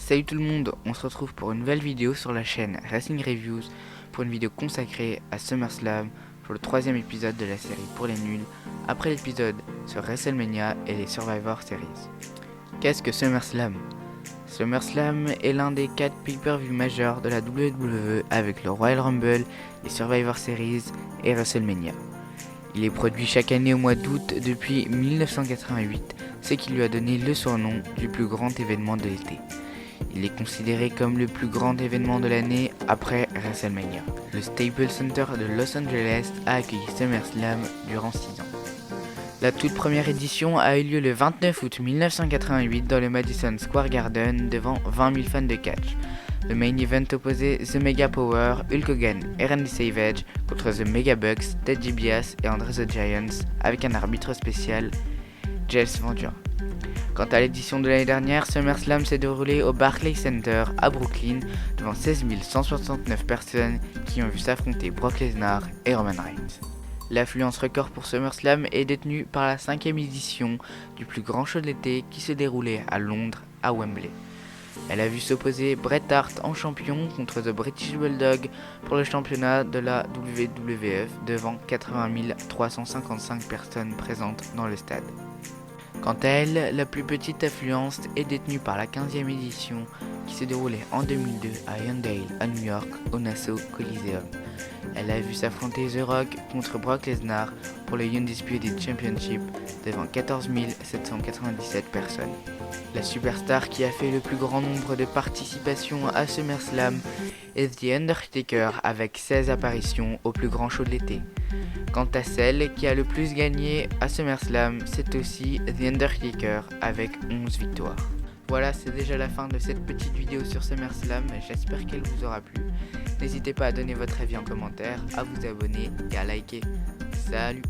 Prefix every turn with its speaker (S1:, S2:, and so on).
S1: Salut tout le monde, on se retrouve pour une nouvelle vidéo sur la chaîne Wrestling Reviews pour une vidéo consacrée à SummerSlam pour le troisième épisode de la série pour les nuls, après l'épisode sur WrestleMania et les Survivor Series. Qu'est-ce que SummerSlam ? SummerSlam est l'un des 4 pay-per-view majeurs de la WWE avec le Royal Rumble, les Survivor Series et WrestleMania. Il est produit chaque année au mois d'août depuis 1988, ce qui lui a donné le surnom du plus grand événement de l'été. Il est considéré comme le plus grand événement de l'année après WrestleMania. Le Staples Center de Los Angeles a accueilli SummerSlam durant 6 ans. La toute première édition a eu lieu le 29 août 1988 dans le Madison Square Garden devant 20 000 fans de catch. Le main event opposait The Mega Power, Hulk Hogan et Randy Savage contre The Mega Bucks, Ted DiBiase et Andre the Giants avec un arbitre spécial, Jesse Ventura. Quant à l'édition de l'année dernière, SummerSlam s'est déroulé au Barclays Center à Brooklyn devant 16 169 personnes qui ont vu s'affronter Brock Lesnar et Roman Reigns. L'affluence record pour SummerSlam est détenue par la 5e édition du plus grand show de l'été qui se déroulait à Londres, à Wembley. Elle a vu s'opposer Bret Hart en champion contre The British Bulldog pour le championnat de la WWF devant 80 355 personnes présentes dans le stade. Quant à elle, la plus petite affluence est détenue par la 15e édition qui se déroulait en 2002 à Yandale, à New York, au Nassau Coliseum. Elle a vu s'affronter The Rock contre Brock Lesnar pour le Undisputed Championship devant 14 797 personnes. La superstar qui a fait le plus grand nombre de participations à SummerSlam est The Undertaker avec 16 apparitions au plus grand show de l'été. Quant à celle qui a le plus gagné à SummerSlam, c'est aussi The Undertaker avec 11 victoires. Voilà, c'est déjà la fin de cette petite vidéo sur SummerSlam, j'espère qu'elle vous aura plu. N'hésitez pas à donner votre avis en commentaire, à vous abonner et à liker. Salut!